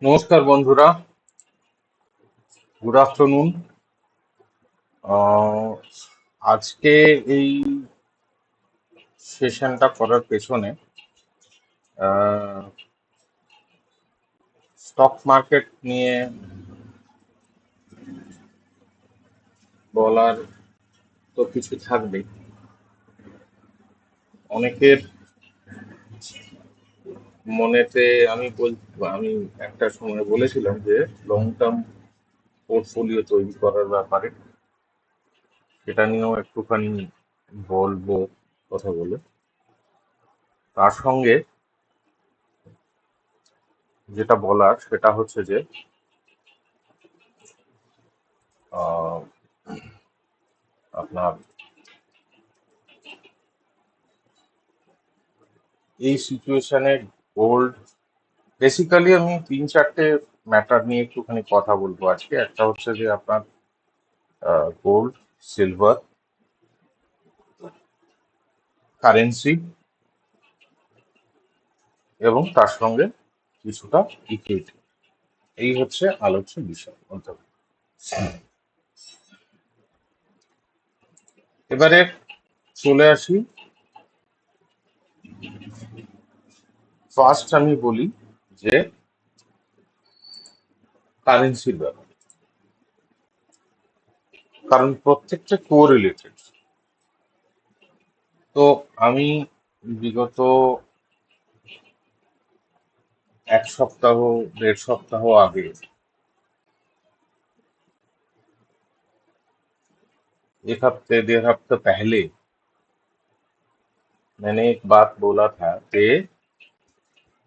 নমস্কার বন্ধুরা, good afternoon. আজকে এই সেশনটা করার পেছনে স্টক মার্কেট নিয়ে বলার তো কিছু থাকবেই। অনেকের মনেতে আমি একটা সময় বলেছিলাম যে লং টার্ম পোর্টফোলিও তৈরি করার ব্যাপারে, সেটা নিয়েও একটুখানি বলবো, কথা বলে। তার সঙ্গে যেটা বলার সেটা হচ্ছে যে আহ, আপনার এই সিচুয়েশনে গোল্ড, বেসিক্যালি আমি তিন চারটে ম্যাটার নিয়ে একটুখানি কথা বলবো আজকে। একটা হচ্ছে যে আপনার গোল্ড, সিলভার, কারেন্সি, এবং তার সঙ্গে কিছুটা ইকুইটি। এই হচ্ছে আলোচ্য বিষয় অন্তত। এবারে চলে আসি, ফার্স্ট আমি বলি যে কারেন্সির ব্যাপার, কারণ প্রত্যেকটা কোরিলেটেড। তো আমি বিগত এক সপ্তাহ, দেড় সপ্তাহ আগে, एक हफ्ते डेढ़ हफ्ते पहले मैंने एक बात बोला था कि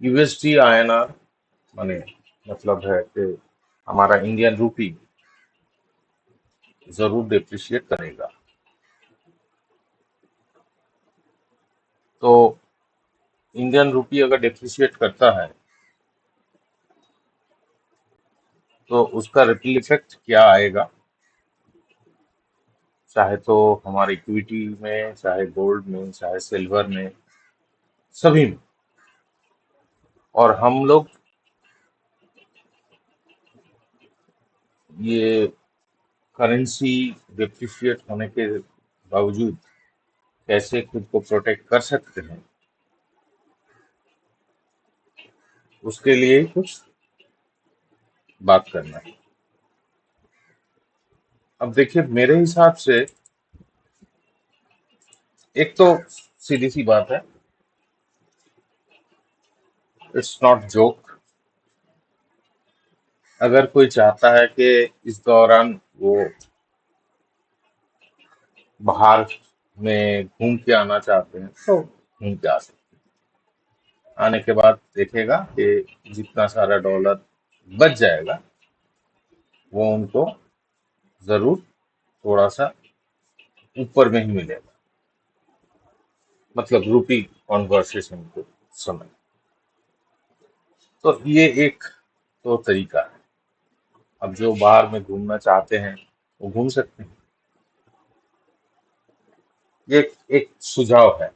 यूएसडी आईएनआर माने मतलब है कि हमारा इंडियन रूपी जरूर डिप्रिशिएट करेगा। तो इंडियन रूपी अगर डिप्रिशिएट करता है तो उसका रिपल इफेक्ट क्या आएगा, चाहे तो हमारे इक्विटी में, चाहे गोल्ड में, चाहे सिल्वर में, सभी में। और हम लोग ये करेंसी डिप्रिशिएट होने के बावजूद कैसे खुद को प्रोटेक्ट कर सकते हैं, उसके लिए कुछ बात करना है। अब देखिए, मेरे हिसाब से एक तो सीधी सी बात है, इट्स नॉट जोक। अगर कोई चाहता है कि इस दौरान वो बाहर में घूम के आना चाहते हैं तो घूम के आ सकते हैं। आने के बाद देखेगा कि जितना सारा डॉलर बच जाएगा वो उनको जरूर थोड़ा सा ऊपर में ही मिलेगा, मतलब रूपी कॉन्वर्सेशन के समय। तो ये एक तो तरीका है। अब जो बाहर में घूमना चाहते हैं वो घूम सकते हैं। ये एक सुझाव है।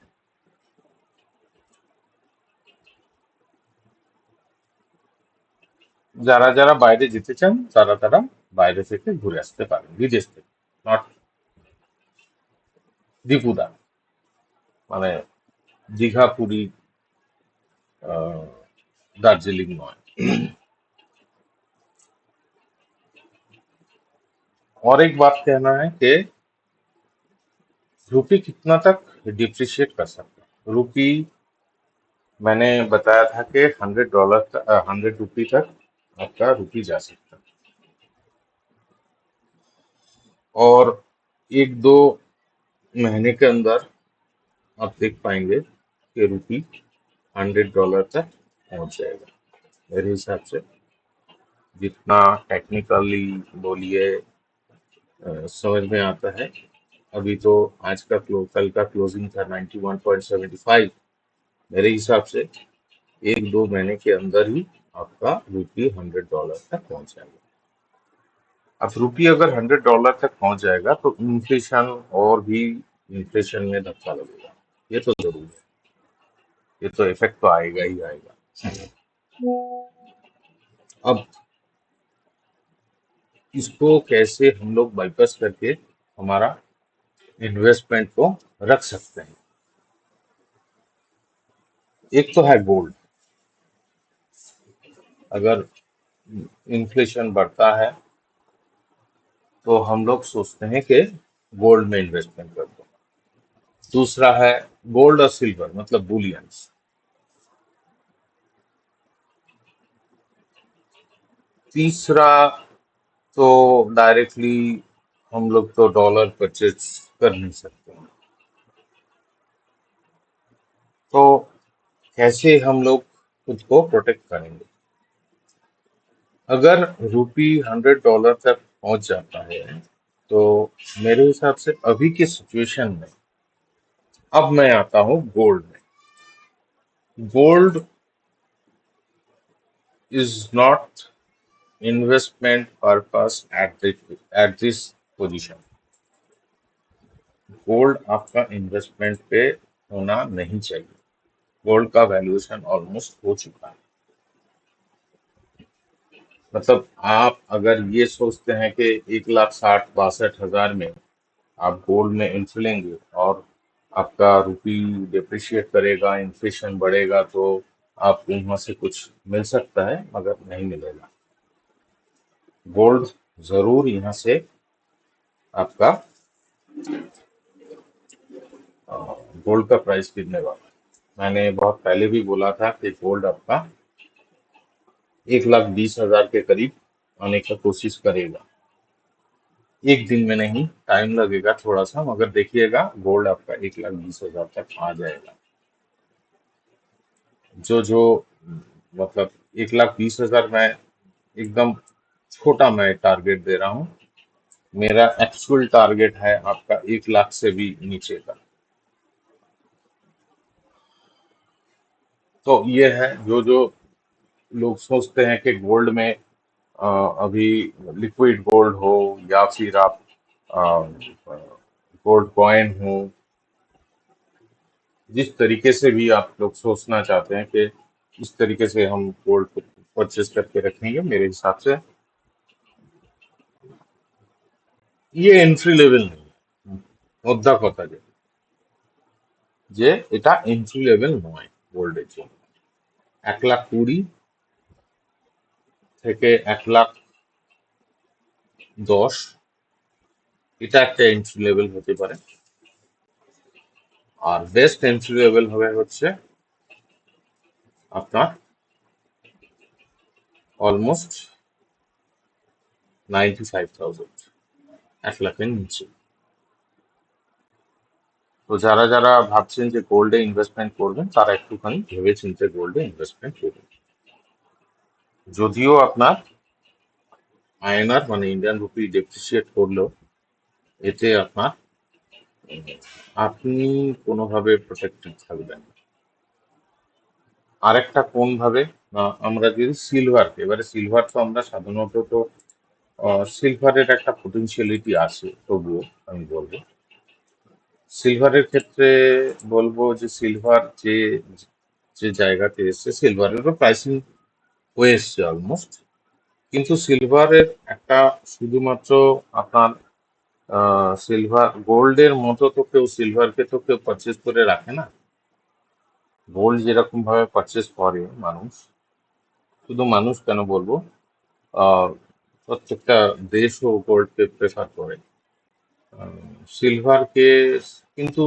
যারা যারা বাইরে যেতে চান তারা তারা বাইরে থেকে ঘুরে আসতে পারেন, বিদেশ থেকে, নট দীপুদা, মানে দীঘা, পুরী, আহ, দার্জিলিং নয়। और एक बात कहना है कि रुपी कितना तक डिप्रिशिएट कर सकता है। रुपी, मैंने बताया था कि $100 $100 तक आपका रुपी जा सकता है। और एक दो महीने के अंदर आप देख पाएंगे कि रुपी $100 तक पहुंच जाएगा। मेरे हिसाब से जितना टेक्निकली बोलिए समझ में आता है। अभी तो आज का कल का क्लोजिंग था 91.75। मेरे हिसाब से एक दो महीने के अंदर ही आपका रुपी $100 तक पहुंच जाएगा। अब रुपी अगर $100 तक पहुंच जाएगा तो इन्फ्लेशन, और भी इन्फ्लेशन में धक्का लगेगा। ये तो जरूर है, ये तो इफेक्ट तो आएगा ही आएगा। अब इसको कैसे हम लोग बाईपास करके हमारा इन्वेस्टमेंट को रख सकते हैं। एक तो है गोल्ड। अगर इन्फ्लेशन बढ़ता है तो हम लोग सोचते हैं कि गोल्ड में इन्वेस्टमेंट कर दो। दूसरा है गोल्ड और सिल्वर, मतलब बुलियंस। तीसरा तो डायरेक्टली हम लोग तो डॉलर परचेज कर नहीं सकते हैं। तो कैसे हम लोग खुद को प्रोटेक्ट करेंगे? अगर रूपी $100 तक पहुंच जाता है तो मेरे हिसाब से अभी की सिचुएशन में, अब मैं आता हूँ गोल्ड में। Gold is not investment purpose at this position. Gold आपका इन्वेस्टमेंट पे होना नहीं चाहिए। गोल्ड का वैल्यूएशन ऑलमोस्ट हो चुका है। मतलब आप अगर ये सोचते हैं कि 1,60,62,000 में आप गोल्ड में एंट्री लेंगे और आपका रुपी डिप्रिशिएट करेगा, इन्फ्लेशन बढ़ेगा, तो आपको वहां से कुछ मिल सकता है, मगर नहीं मिलेगा। गोल्ड जरूर यहाँ से आपका गोल्ड का प्राइस गिरने वाला है। मैंने बहुत पहले भी बोला था कि गोल्ड आपका 1,20,000 के करीब आने का कोशिश करेगा। एक दिन में नहीं, टाइम लगेगा थोड़ा सा, मगर देखिएगा गोल्ड आपका 1,20,000 तक आ जाएगा। जो मतलब 1,20,000 मैं एकदम छोटा मैं टारगेट दे रहा हूँ। मेरा एक्चुअल टारगेट है आपका 1,00,000 से भी नीचे का। तो ये है, जो जो लोग सोचते हैं कि गोल्ड में अभी लिक्विड गोल्ड हो या फिर आप गोल्ड कॉइन हो, जिस तरीके से भी आप लोग सोचना चाहते हैं कि इस तरीके से हम गोल्ड को परचेज करके रखेंगे, मेरे हिसाब से ये एंट्री लेवल नहीं है। মোদ্দা কথা যে এটা এন্ট্রি লেভেল নয় গোল্ডের জন্য। 1,20,000 থেকে 1,10,000 এটা একটা এন্ট্রি লেভেল হতে পারে। আর বেস্ট এন্ট্রি লেভেল হবে হচ্ছে আপনার অলমোস্ট 95,000, 1,00,000-এর নিচে। তো যারা যারা ভাবছেন যে গোল্ডে ইনভেস্টমেন্ট করবেন, তারা একটুখানি ভেবে চিন্তে গোল্ডে ইনভেস্টমেন্ট করবেন। যদিও আপনার আইএনআর মানে ইন্ডিয়ান রুপি ডেপ্রিসিয়েট করলেও এতে আপনার আপনি কোনোভাবে প্রোটেক্টেড থাকবেন না। আরেকটা কোন ভাবে, আমরা যদি সিলভারকে, এবারে সিলভার তো আমরা সাধারণত তো সিলভারের একটা পটেনশিয়ালিটি আছে, তবুও আমি বলবো সিলভারের ক্ষেত্রে বলবো যে সিলভার যে যে জায়গাতে এসছে, সিলভারেরও প্রাইসিং হয়ে এসছে অলমোস্ট। কিন্তু সিলভারের একটা শুধুমাত্র আপনার সিলভার গোল্ডের মতো তো কেউ সিলভারকে তো কেউ পারচেজ করে রাখে না। গোল্ড যেরকম ভাবে পারচেজ করে মানুষ, শুধু মানুষ কেন বলবো, আহ, প্রত্যেকটা দেশও গোল্ডকে প্রেফার করে। সিলভারকে কিন্তু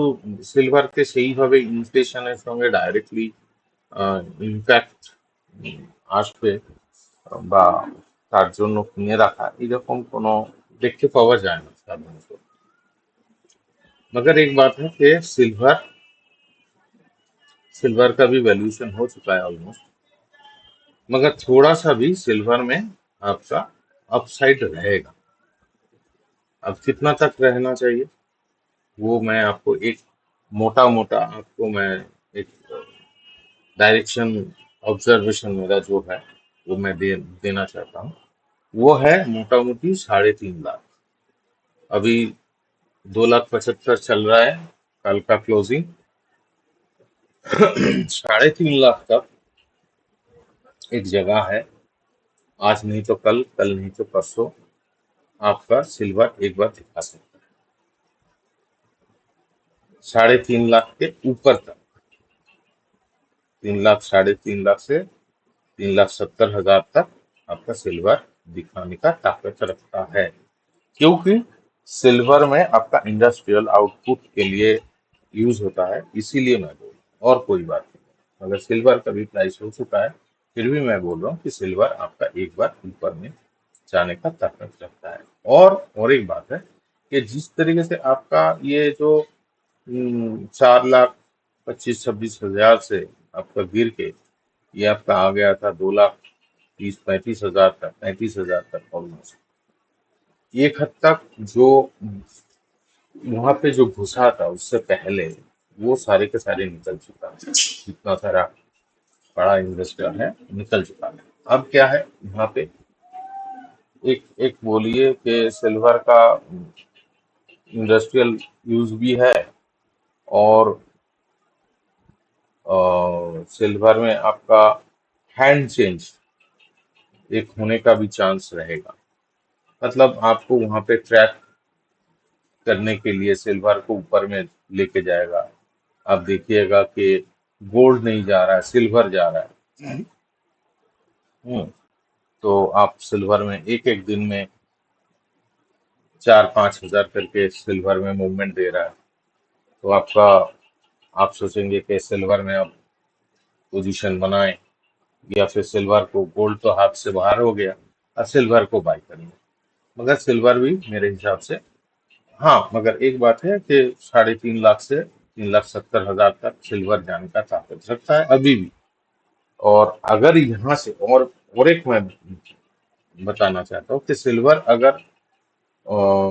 সিলভারকে সেইভাবে ইনফ্লেশনের সঙ্গে ডাইরেক্টলি ইম্প্যাক্ট আসবে বা তার জন্য কিনে রাখা এরকম কোনো দেখতে पावा जाए ना साधारणत। मगर एक बात है कि सिल्वर सिल्वर का भी वैल्यूएशन हो चुका है ऑलमोस्ट, मगर थोड़ा सा भी सिल्वर में आपका अपसाइड रहेगा। अब कितना तक रहना चाहिए वो मैं आपको एक मोटा मोटा आपको मैं एक डायरेक्शन ऑब्जर्वेशन मेरा जो है वो मैं देना चाहता हूँ। वो है मोटा मोटी 3.5 लाख। अभी 2,75,000 चल रहा है कल का क्लोजिंग। 3.5 लाख तक एक जगह है आज नहीं तो कल, कल नहीं तो परसों आपका सिल्वर एक बार दिखा सकता है 3.5 लाख के ऊपर तक। 3 लाख, 3.5 लाख से 3,70,000 तक आपका सिल्वर दिखाने का ताकत रखता है, क्योंकि सिल्वर में आपका इंडस्ट्रियल आउटपुट के लिए यूज होता है, इसीलिए मैं बोल रहा हूँ, और कोई बात नहीं। अगर सिल्वर का भी प्राइस हो चुका है, फिर भी मैं बोल रहा हूँ कि सिल्वर आपका एक बार ऊपर में जाने का ताकत रखता है। और एक बात है कि जिस तरीके से आपका ये जो 4,25,26,000 से आपका गिर के ये आपका आ गया था 2,30,35,000 तक, 35,000 तक ऑलमोस्ट, एक हद तक जो वहां पे जो घुसा था उससे पहले वो सारे के सारे निकल चुका है। जितना सारा बड़ा इन्वेस्टर है निकल चुका है। अब क्या है यहाँ पे, एक एक बोलिए कि सिल्वर का इंडस्ट्रियल यूज भी है, और सिल्वर में आपका हैंड चेंज एक होने का भी चांस रहेगा। मतलब आपको वहां पे ट्रैक करने के लिए सिल्वर को ऊपर में लेके जाएगा। आप देखिएगा कि गोल्ड नहीं जा रहा है, सिल्वर जा रहा है। हम्म, तो आप सिल्वर में एक एक दिन में 4-5 हजार करके सिल्वर में मूवमेंट दे रहा है। तो आपका, आप सोचेंगे कि सिल्वर में आप पोजीशन बनाएं, या फिर सिल्वर को, गोल्ड तो हाथ से बाहर हो गया, अब सिल्वर को बाय करेंगे। मगर सिल्वर भी मेरे हिसाब से, हाँ, मगर एक बात है कि 3.5 लाख से 3,70,000 तक सिल्वर जाने का ताकत रखता है अभी भी। और अगर यहाँ से, और एक मैं बताना चाहता हूँ कि सिल्वर अगर अ,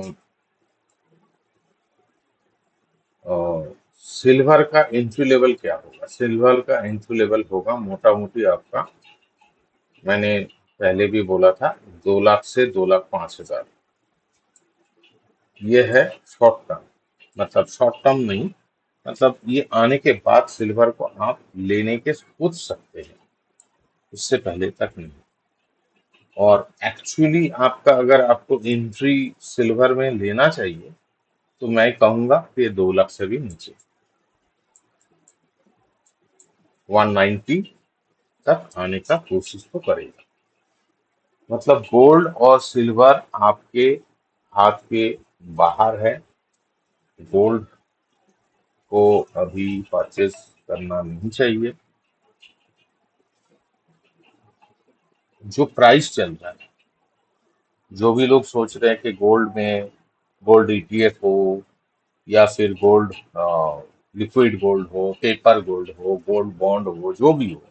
सिल्वर का एंट्री लेवल क्या होगा, सिल्वर का एंट्री लेवल होगा मोटा मोटी आपका, मैंने पहले भी बोला था, 2 लाख से 2,05,000। ये है शॉर्ट टर्म, मतलब शॉर्ट टर्म नहीं, मतलब ये आने के बाद सिल्वर को आप लेने के सोच सकते हैं, उससे पहले तक नहीं। और एक्चुअली आपका, अगर आपको एंट्री सिल्वर में लेना चाहिए, तो मैं कहूंगा कि 2 लाख से भी नीचे, 190 तक आने का कोशिश तो करेगा। मतलब गोल्ड और सिल्वर आपके हाथ के बाहर है। गोल्ड को अभी परचेज करना नहीं चाहिए। जो प्राइस चल रहा है, जो भी लोग सोच रहे हैं कि गोल्ड में, गोल्ड ईटीएफ हो, या फिर गोल्ड, लिक्विड गोल्ड हो, पेपर गोल्ड हो, गोल्ड बॉन्ड हो, जो भी हो,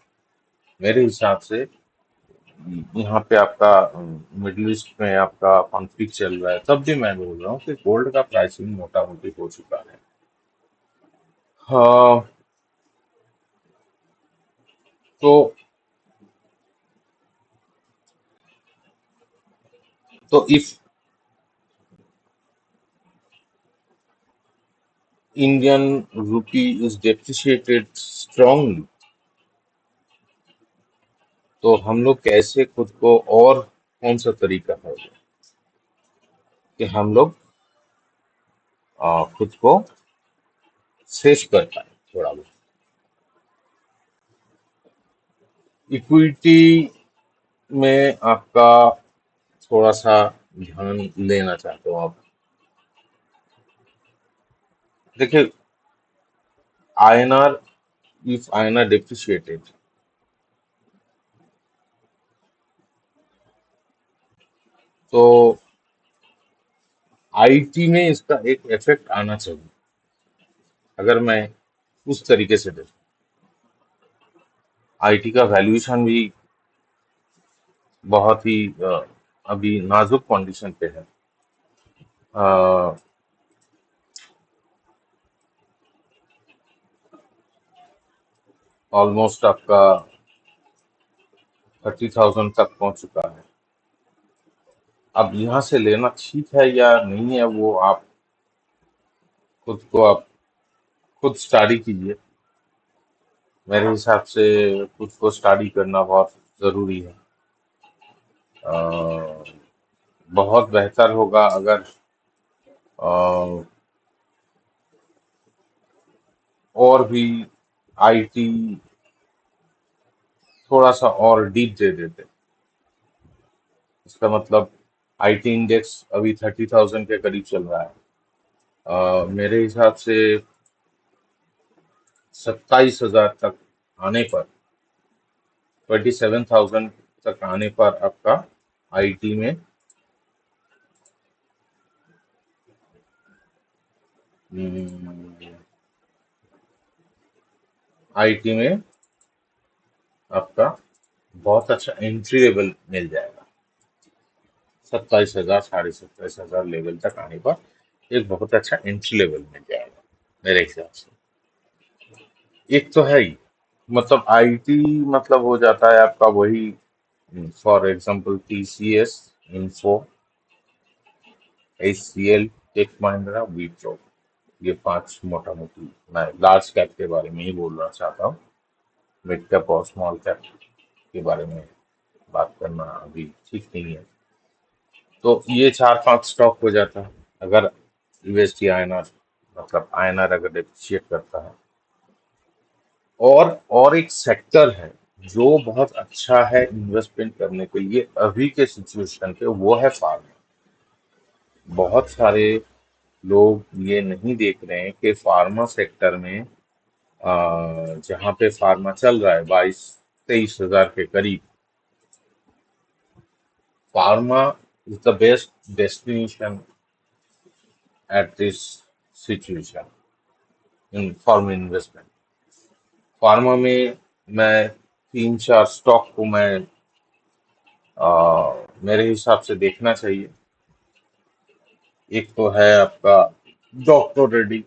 मेरे हिसाब से यहाँ पे आपका मिडिल ईस्ट में आपका कॉन्फ्लिक्ट चल रहा है, तब भी मैं बोल रहा हूँ कि गोल्ड का प्राइसिंग मोटा मोटी हो चुका है। हाँ, तो if Indian rupee is depreciated strongly, तो हम लोग कैसे खुद को, और कौन सा तरीका है कि हम लोग खुद को सेफ कर पाए थोड़ा बहुत। इक्विटी में आपका थोड़ा सा ध्यान लेना चाहते हो आप। देखिए, आईएनआर, इफ आईएनआर डिप्रिशिएटेड, तो आईटी में इसका एक इफेक्ट आना चाहिए। अगर मैं उस तरीके से देखूं, आईटी का वैल्यूएशन भी बहुत ही अभी नाजुक कंडीशन पे है। ऑलमोस्ट आपका 30,000 तक पहुंच चुका है। अब यहाँ से लेना ठीक है या नहीं है, वो आप खुद को, आप खुद स्टडी कीजिए। मेरे हिसाब से खुद को स्टडी करना बहुत जरूरी है। अ, बहुत बेहतर होगा अगर अ, और भी आईटी थोड़ा सा और डीप दे देते। इसका मतलब आईटी इंडेक्स अभी 30,000 के करीब चल रहा है। मेरे हिसाब से 27,000 तक आने पर, 27,000 तक आने पर आपका आईटी में आईटी में आपका बहुत अच्छा एंट्री लेवल मिल जाएगा। 27,000 27,500 लेवल तक आने पर एक बहुत अच्छा एंट्री लेवल मिल जाएगा मेरे हिसाब से। एक तो है ही, मतलब आईटी मतलब हो जाता है आपका वही, for example TCS, Info, HCL, Tech Mahindra, Wipro. ये पांच मोटा मोटी, मैं लार्ज कैप के बारे में ही बोलना चाहता हूँ। मिड कैप और स्मॉल कैप के बारे में बात करना अभी ठीक नहीं है। तो ये चार पांच स्टॉक हो जाता है अगर यूएसडी आईएनआर, मतलब आईएनआर अगर डिप्रिशिएट करता है। और एक सेक्टर है जो बहुत अच्छा है इन्वेस्टमेंट करने के लिए अभी के सिचुएशन पे, वो है फार्मा। बहुत सारे लोग ये नहीं देख रहे हैं कि फार्मा सेक्टर में जहाँ पे फार्मा चल रहा है 22-23 हजार के करीब, pharma is the best destination at this situation in pharma investment. Pharma में मैं तीन चार स्टॉक को मैं मेरे हिसाब से देखना चाहिए। एक तो है आपका डॉक्टर रेड्डी।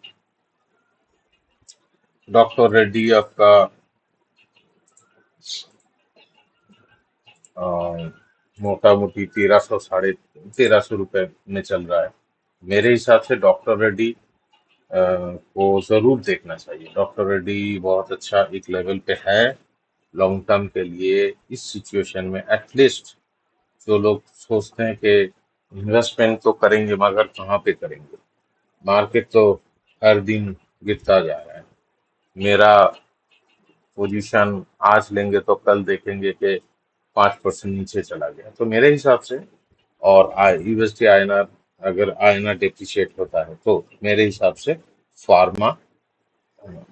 डॉक्टर रेड्डी आपका मोटा मोटी 1300 साढ़े 1300 रुपए में चल रहा है। मेरे हिसाब से डॉक्टर रेड्डी को जरूर देखना चाहिए। डॉक्टर रेड्डी बहुत अच्छा एक लेवल पे है लॉन्ग टर्म के लिए इस सिचुएशन में। एटलीस्ट जो लोग सोचते हैं कि इन्वेस्टमेंट तो करेंगे मगर कहाँ पे करेंगे, मार्केट तो हर दिन गिरता जा रहा है। मेरा पोजीशन आज लेंगे तो कल देखेंगे कि 5% नीचे चला गया, तो मेरे हिसाब से। और यूएसडी आईएनआर, अगर आईएनआर डिप्रिशिएट होता है तो मेरे हिसाब से फार्मा,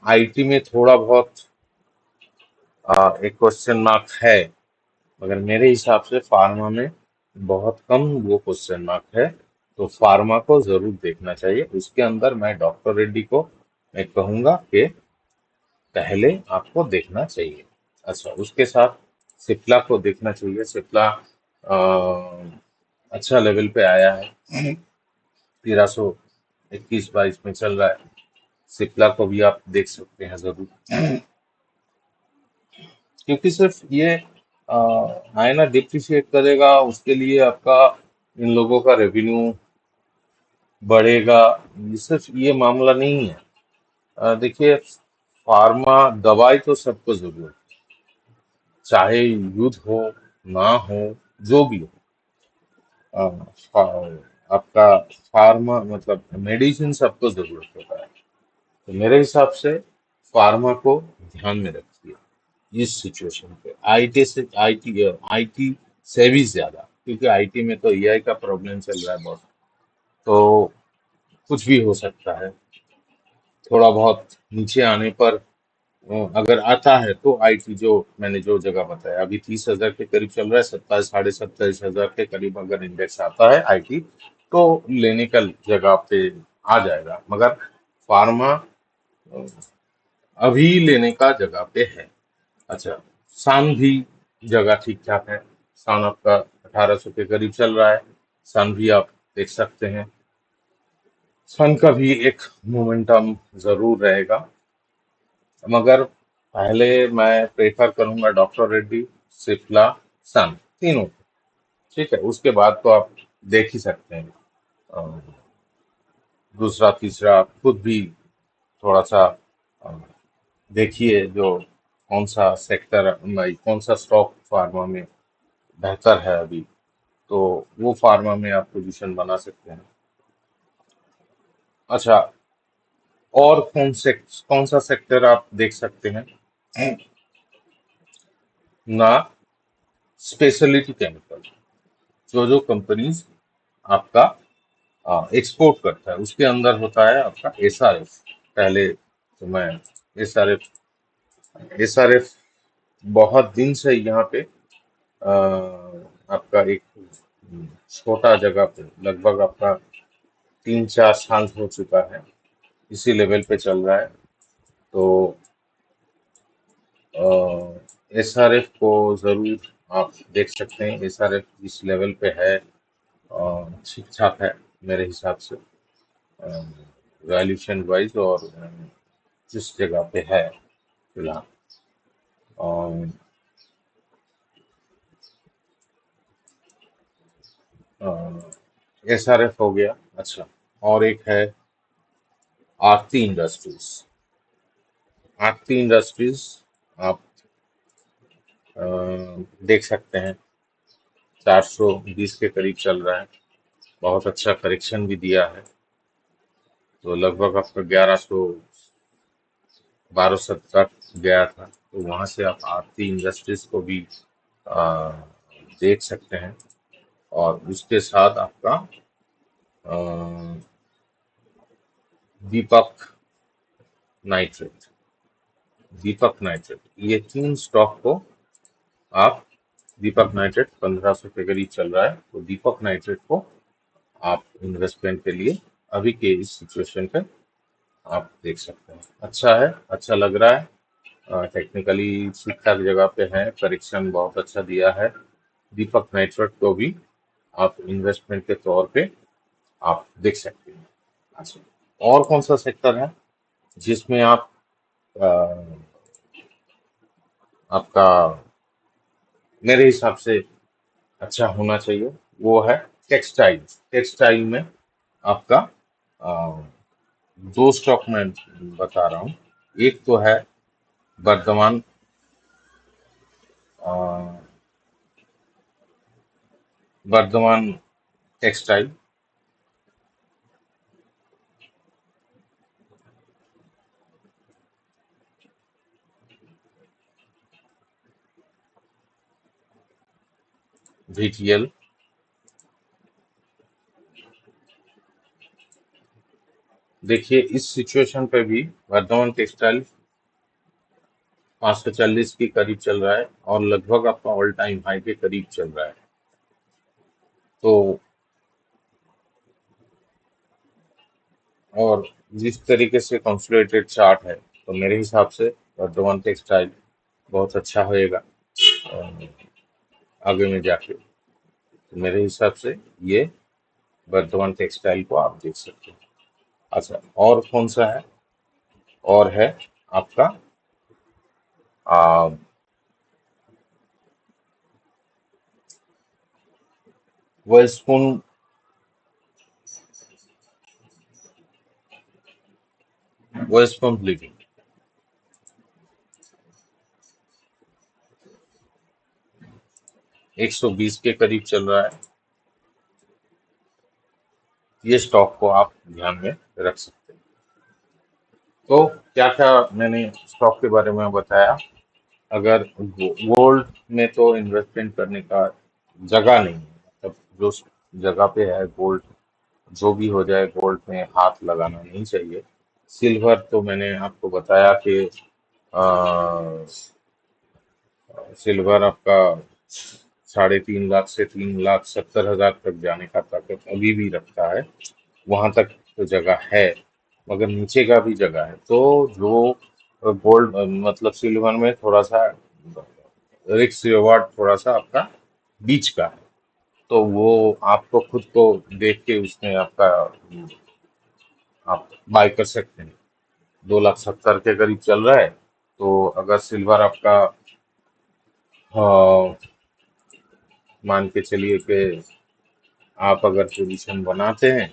आईटी में थोड़ा बहुत एक क्वेश्चन मार्क है, मगर मेरे हिसाब से फार्मा में बहुत कम वो क्वेश्चन मार्क है। तो फार्मा को जरूर देखना चाहिए। उसके अंदर मैं डॉक्टर रेड्डी को मैं कहूंगा कि पहले आपको देखना चाहिए। अच्छा, उसके साथ सिप्ला को देखना चाहिए। सिप्ला अच्छा लेवल पे आया है, 1321-22 में चल रहा है। सिप्ला को भी आप देख सकते हैं जरूर, क्योंकि सिर्फ ये है ना डिप्रिशिएट करेगा उसके लिए आपका इन लोगों का रेवेन्यू बढ़ेगा। ये सिर्फ ये मामला नहीं है। देखिए, फार्मा दवाई तो सबको जरूरत है, चाहे युद्ध हो ना हो, जो भी हो। आपका फार्मा मतलब मेडिसिन सबको जरूरत होता है। तो मेरे हिसाब से फार्मा को ध्यान में रखिए इस सिचुएशन पे। आईटी से भी ज्यादा, क्योंकि आईटी में तो एआई का प्रॉब्लम चल रहा है बहुत। तो कुछ भी हो सकता है। थोड़ा बहुत नीचे आने पर अगर आता है तो आईटी, जो मैंने जो जगह बताया, अभी 30,000 के करीब चल रहा है, 27-27,500 के करीब अगर इंडेक्स आता है आईटी, तो लेने का जगह पे आ जाएगा। मगर फार्मा अ, अभी लेने का जगह पे है। अच्छा, सान भी जगह ठीक ठाक है। सान आपका 1800 के करीब चल रहा है। सान भी आप देख सकते हैं। सन का भी एक मोमेंटम जरूर रहेगा, मगर पहले मैं प्रेफर करूंगा डॉक्टर रेड्डी, सिप्ला, सन, तीनों। ठीक है, उसके बाद तो आप देख ही सकते हैं। अ, दूसरा तीसरा आप खुद भी थोड़ा सा अ, देखिए, जो कौन सा सेक्टर, कौन सा स्टॉक फार्मा में बेहतर है अभी। तो वो फार्मा में आप पोजीशन बना सकते हैं। अच्छा, और कौन सा सेक्टर आप देख सकते हैं ना? स्पेशलिटी केमिकल, जो जो कंपनीज आपका एक्सपोर्ट करता है, उसके अंदर होता है आपका एसआरएफ। पहले तो मैं एसआरएफ बहुत दिन से यहाँ पे आपका एक छोटा जगह पे, लगभग आपका 3-4 साल हो चुका है, इसी लेवल पे चल रहा है। तो एसआरएफ को जरूर आप देख सकते हैं। एसआरएफ इस लेवल पे है, ठीक ठाक है मेरे हिसाब से, वैल्यूशन वाइज, और जिस जगह पे है फिलहाल। एसआरएफ हो गया। अच्छा, और एक है आरती इंडस्ट्रीज। आरती इंडस्ट्रीज आप अ, देख सकते हैं, 420 के करीब चल रहा है, बहुत अच्छा करेक्शन भी दिया है। तो लगभग आपका 1100-1200 तक गया था, तो वहां से आप आरती इंडस्ट्रीज को भी आ, देख सकते हैं। और उसके साथ आपका अ, दीपक नाइट्रेट, दीपक नाइट्रेट, ये तीन स्टॉक को आप, दीपक नाइट्रेट 1500 के करीब चल रहा है, तो दीपक नाइट्रेट को आप इन्वेस्टमेंट के लिए अभी के इस सिचुएशन पे आप देख सकते हैं। अच्छा है, अच्छा लग रहा है, टेक्निकली ठीक ठाक जगह पे है, करेक्शन बहुत अच्छा दिया है। दीपक नाइट्रेट को भी आप इन्वेस्टमेंट के तौर पे आप देख सकते हैं। अच्छा, और कौन सा सेक्टर है जिसमें आप अ, आपका मेरे हिसाब से अच्छा होना चाहिए, वो है टेक्सटाइल। टेक्सटाइल में आपका अ, दो स्टॉक मैं बता रहा हूँ। एक तो है वर्धमान अ, वर्धमान टेक्सटाइल, VTL। देखिए, इस सिचुएशन पे भी वर्धमान टेक्सटाइल 540 के करीब चल रहा है, और लगभग आपका ऑल टाइम हाई के करीब चल रहा है। तो और जिस तरीके से कंसोलिडेटेड चार्ट है, तो मेरे हिसाब से वर्धमान टेक्सटाइल बहुत अच्छा होएगा अ, आगे में जाके। तो मेरे हिसाब से ये वर्धमान टेक्सटाइल को आप देख सकते हैं। अच्छा, और कौन सा है? और है आपका आ, वेलस्पून। वेलस्पून लिविंग 120 के करीब चल रहा है। ये स्टॉक को आप ध्यान में रख सकते हैं। तो क्या क्या मैंने स्टॉक के बारे में बताया। अगर गोल्ड में तो इन्वेस्टमेंट करने का जगह नहीं है, मतलब जो जगह पे है गोल्ड, जो भी हो जाए गोल्ड में हाथ लगाना नहीं चाहिए। सिल्वर तो मैंने आपको बताया कि सिल्वर आपका 3.5 लाख से 3,70,000 तक जाने का ताकत अभी भी रखता है, वहां तक तो जगह है, मगर नीचे का भी जगह है। तो जो गोल्ड मतलब सिल्वर में थोड़ा सा रिस्क रिवॉर्ड थोड़ा सा आपका बीच का है, तो वो आपको खुद को देख के उसमें आपका आप बाय कर सकते हैं। 2,70,000 के करीब चल रहा है, तो अगर सिल्वर आपका मान के चलिए कि आप अगर पोजीशन बनाते हैं,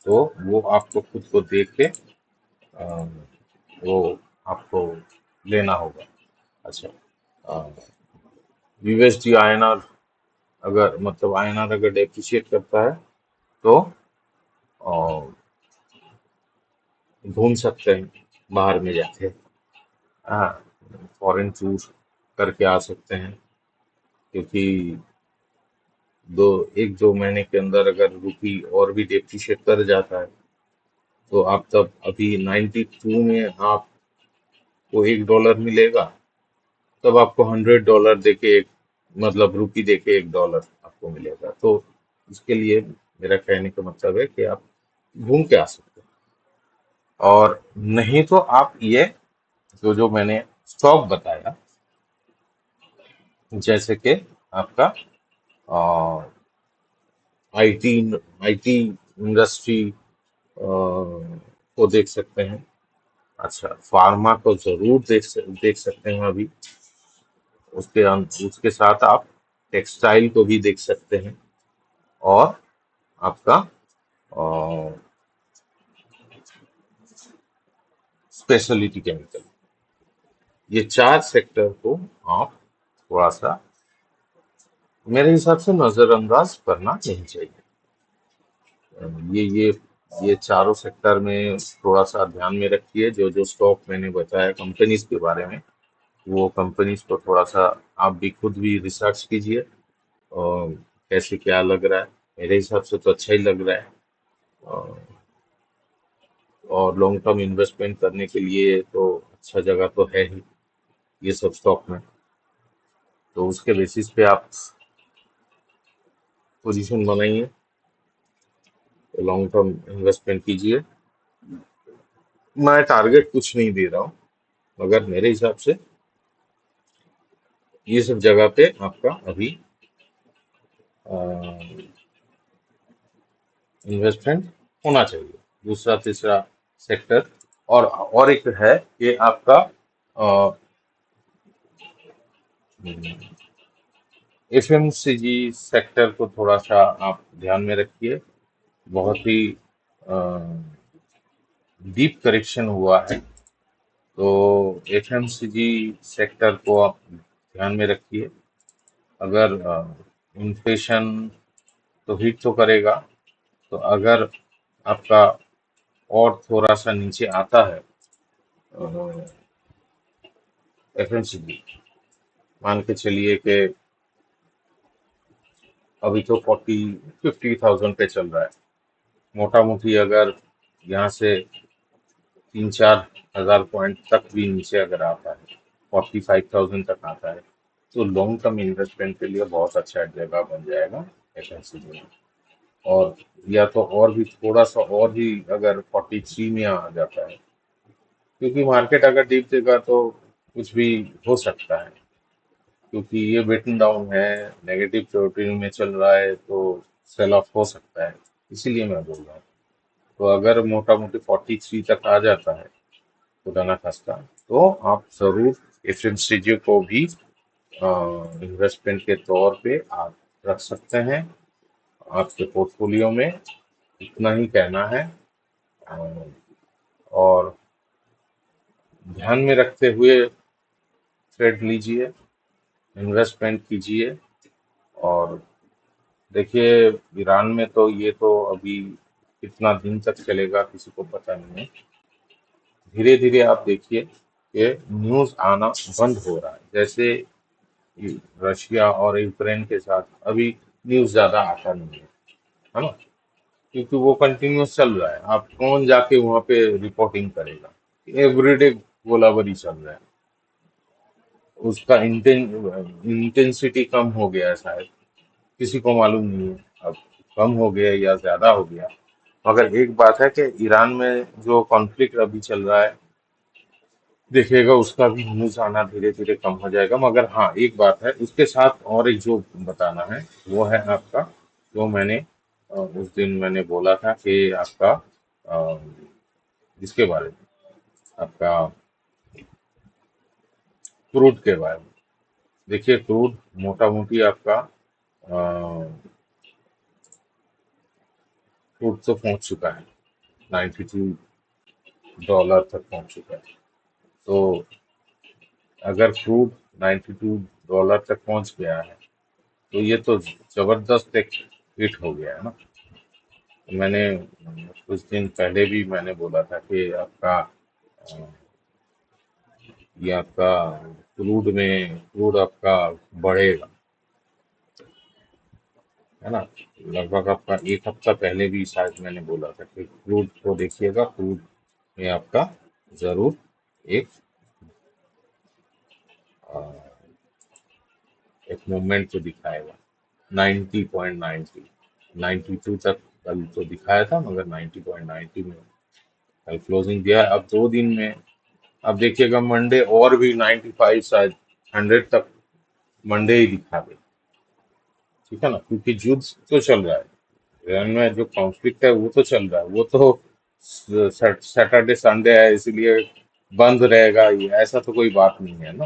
तो वो आपको खुद को देख के अ, वो आपको लेना होगा। अच्छा, यूएसडी आईएनआर अगर मतलब आईएनआर अगर डेप्रिशिएट करता है तो अ, घूम सकते हैं बाहर में जाके। हाँ, फॉरेन टूर करके आ सकते हैं, क्योंकि दो एक दो महीने के अंदर अगर रुपी और भी डेप्रिशिएट कर जाता है तो आप तब अभी 92 में आपको $1 मिलेगा, तब आपको $100 देके एक मतलब रुपी देके $1 आपको मिलेगा। तो इसके लिए मेरा कहने का मतलब है कि आप घूम के आ सकते हैं। और नहीं तो आप ये जो जो मैंने स्टॉक बताया, जैसे कि आपका आईटी आईटी इंडस्ट्री को देख सकते हैं। अच्छा, फार्मा को जरूर देख सकते हैं अभी। उसके साथ आप टेक्सटाइल को भी देख सकते हैं, और आपका स्पेशलिटी केमिकल। ये चार सेक्टर को आप थोड़ा सा मेरे हिसाब से नजरअंदाज करना नहीं चाहिए। ये चारों सेक्टर में थोड़ा सा ध्यान में रखिए। जो जो स्टॉक मैंने बताया कंपनीज के बारे में, वो कंपनीज को थोड़ा सा आप भी खुद भी रिसर्च कीजिए, और कैसे क्या लग रहा है। मेरे हिसाब से तो अच्छा ही लग रहा है। और और लॉन्ग टर्म इन्वेस्टमेंट करने के लिए तो अच्छा जगह तो है ही ये सब स्टॉक में। तो उसके बेसिस पे आप पोजीशन बनाइए, लॉन्ग टर्म इन्वेस्टमेंट कीजिए। मैं टारगेट कुछ नहीं दे रहा हूँ, मगर मेरे हिसाब से ये सब जगह पे आपका अभी इन्वेस्टमेंट होना चाहिए। दूसरा तीसरा सेक्टर, और एक है कि आपका एफएमसीजी सेक्टर को थोड़ा सा आप ध्यान में रखिए। बहुत ही डीप करेक्शन हुआ है, तो एफएमसीजी सेक्टर को आप ध्यान में रखिए। अगर इन्फ्लेशन तो हिट तो करेगा, तो अगर आपका और थोड़ा सा नीचे आता है एफएमसीजी, मान के चलिए कि अभी तो 50,000 पे चल रहा है। मोटा मोटी अगर यहाँ से 3-4 हजार पॉइंट तक भी नीचे अगर आता है, 45,000 तक आता है, तो लॉन्ग टर्म इन्वेस्टमेंट के लिए बहुत अच्छा जगह बन जाएगा एफएमसीजी में। और या तो और भी थोड़ा सा और भी अगर 43 में आ जाता है, क्योंकि मार्केट अगर डीप देगा तो कुछ भी हो सकता है, क्योंकि ये बेटन डाउन है, नेगेटिव टेरिटरी में चल रहा है, तो सेल ऑफ हो सकता है। इसीलिए मैं बोल रहा हूँ। तो अगर मोटा मोटी 43 तक आ जाता है खुदा ना खास्ता, तो आप जरूर एफएमसीजी को भी इन्वेस्टमेंट के तौर पे आप रख सकते हैं आपके पोर्टफोलियो में। इतना ही कहना है। अ, और ध्यान में रखते हुए ट्रेड लीजिए, इन्वेस्टमेंट कीजिए। और देखिए, ईरान में तो ये तो अभी कितना दिन तक चलेगा किसी को पता नहीं है। धीरे धीरे आप देखिए कि न्यूज आना बंद हो रहा है। जैसे रशिया और यूक्रेन के साथ अभी न्यूज ज्यादा आता नहीं है ना, क्योंकि वो कंटिन्यूस चल रहा है। आप कौन जाके वहां पे रिपोर्टिंग करेगा। एवरीडे गोलाबारी चल रहा है। उसका इंटेंसिटी कम हो गया है शायद, किसी को मालूम नहीं है अब, कम हो गया या ज्यादा हो गया। मगर एक बात है कि ईरान में जो कॉन्फ्लिक्ट अभी चल रहा है, देखिएगा उसका भी न्यूज आना धीरे धीरे कम हो जाएगा। मगर हाँ, एक बात है उसके साथ और एक जो बताना है, वो है आपका, जो मैंने उस दिन मैंने बोला था कि आपका अ, इसके बारे में, आपका क्रूड के बारे में। देखिए, क्रूड मोटा मोटी आपका क्रूड तो पहुंच चुका है, $92 तक पहुंच चुका है। तो अगर क्रूड $92 तक पहुंच गया है, तो ये तो जबरदस्त एक हिट हो गया है ना। तो मैंने कुछ दिन पहले भी मैंने बोला था कि आपका ये आपका क्रूड आपका बढ़ेगा, है ना। लगभग आपका एक हफ्ता पहले भी शायद मैंने बोला था कि क्रूड को देखिएगा, क्रूड में आपका जरूर एक अ, एक मूवमेंट तो दिखाएगा। 90.90, 92 तक कल तो दिखाया था, मगर 90.90 में कल क्लोजिंग दिया है। अब 2 दिन में अब देखिएगा मंडे और भी 95 शायद 100 तक मंडे ही दिखा दे, ठीक है ना, क्योंकि युद्ध तो चल रहा है, ईरान में जो कॉन्फ्लिक्ट है वो तो चल रहा है, वो तो सैटरडे संडे है इसलिए बंद रहेगा, ये ऐसा तो कोई बात नहीं है ना।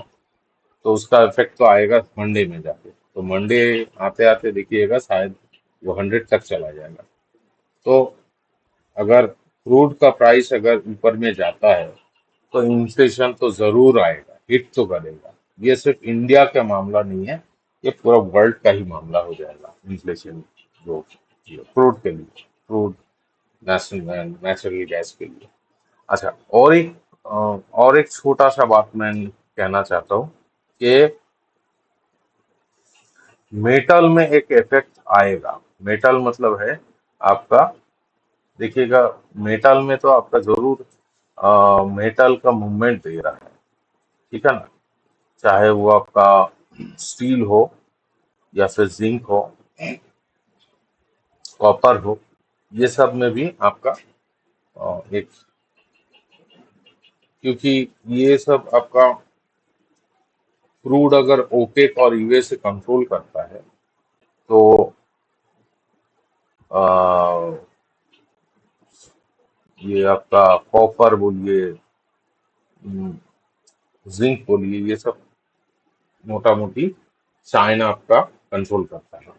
तो उसका इफेक्ट तो आएगा मंडे में जाके, तो मंडे आते आते देखिएगा शायद वो 100 तक चला जाएगा। तो अगर क्रूड का प्राइस अगर ऊपर में जाता है तो इन्फ्लेशन तो जरूर आएगा, हिट तो करेगा। ये सिर्फ इंडिया का मामला नहीं है, ये पूरा वर्ल्ड का ही मामला हो जाएगा इन्फ्लेशन, जो क्रूड के लिए, क्रूड नेशनल नेचुरल गैस के लिए। अच्छा, और एक छोटा सा बात मैं कहना चाहता हूँ कि मेटल में एक इफेक्ट आएगा। मेटल मतलब है आपका, देखिएगा, मेटल में तो आपका जरूर मेटल का मूवमेंट दे रहा है, ठीक है ना। चाहे वो आपका स्टील हो या फिर जिंक हो, कॉपर हो, ये सब में भी आपका एक, क्योंकि ये सब आपका क्रूड अगर ओपेक और यूएस से कंट्रोल करता है तो आ, ये आपका कॉपर बोलिए, जिंक बोलिए, ये सब मोटा मोटी चाइना आपका कंट्रोल करता है।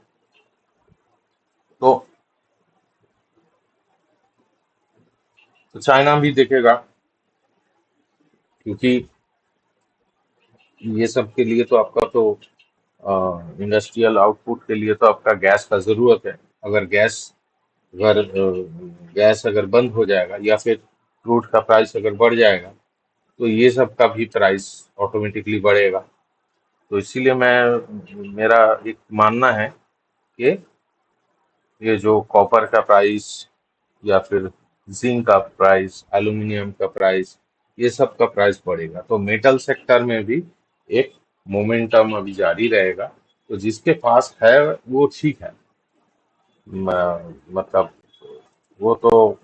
तो तो चाइना भी देखेगा, क्योंकि ये सब के लिए तो आपका तो इंडस्ट्रियल आउटपुट के लिए तो आपका गैस का जरूरत है। अगर गैस अगर बंद हो जाएगा या फिर क्रूड का प्राइस अगर बढ़ जाएगा तो ये सब का भी प्राइस ऑटोमेटिकली बढ़ेगा। तो इसीलिए मैं मेरा एक मानना है कि ये जो कॉपर का प्राइस या फिर जिंक का प्राइस, एल्यूमिनियम का प्राइस, ये सब का प्राइस बढ़ेगा, तो मेटल सेक्टर में भी एक मोमेंटम अभी जारी रहेगा। तो जिसके पास है वो ठीक है, मतलब वो तो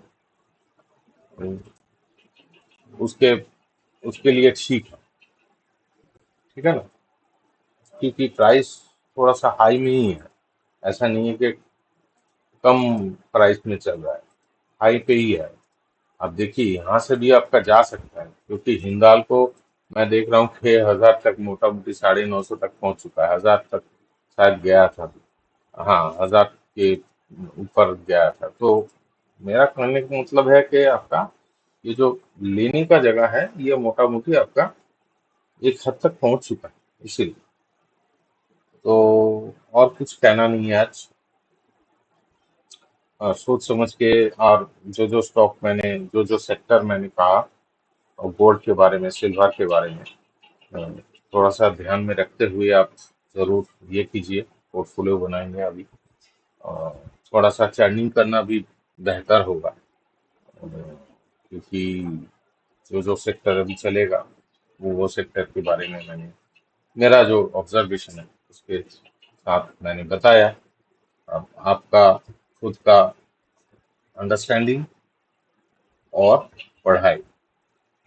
उसके उसके लिए ठीक है, ठीक है ना, क्योंकि प्राइस थोड़ा सा हाई में ही है। ऐसा नहीं है कि कम प्राइस में चल रहा है, हाई पे ही है। अब देखिए यहाँ से भी आपका जा सकता है, क्योंकि हिंदाल को मैं देख रहा हूँ 6,000 तक, मोटा मोटी 950 तक पहुंच चुका है, 1,000 तक शायद गया था। हाँ, 1,000 के ऊपर गया था। तो मेरा कहने का मतलब है कि आपका ये जो लेने का जगह है ये मोटा मोटी आपका एक हद तक पहुंच चुका है, इसीलिए तो और कुछ कहना नहीं है आज। सोच समझ के, और जो स्टॉक मैंने, जो सेक्टर मैंने कहा, और गोल्ड के बारे में, सिल्वर के बारे में, अ, थोड़ा सा ध्यान में रखते हुए आप जरूर ये कीजिए, पोर्टफोलियो बनाएंगे अभी। और थोड़ा सा चर्निंग करना भी बेहतर होगा, क्योंकि जो सेक्टर अभी चलेगा वो सेक्टर के बारे में मैंने, मेरा जो ऑब्जर्वेशन है उसके साथ मैंने बताया। अब आपका खुद का अंडरस्टैंडिंग और पढ़ाई,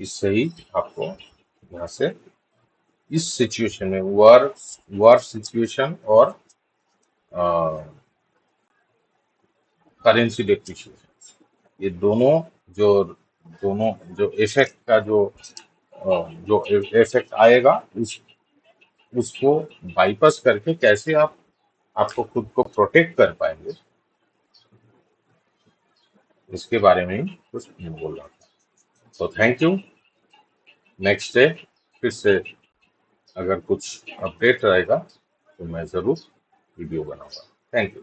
इससे ही आपको यहाँ से इस सिचुएशन में, वार सिचुएशन और करेंसी डेप्रिशिएशन, ये जो दोनों जो इफेक्ट का जो इफेक्ट आएगा, उसको बाईपास करके कैसे आप आपको खुद को प्रोटेक्ट कर पाएंगे, इसके बारे में ही कुछ मैं बोल रहा था। तो थैंक यू। नेक्स्ट डे फिर से अगर कुछ अपडेट रहेगा तो मैं जरूर वीडियो बनाऊंगा। Thank you.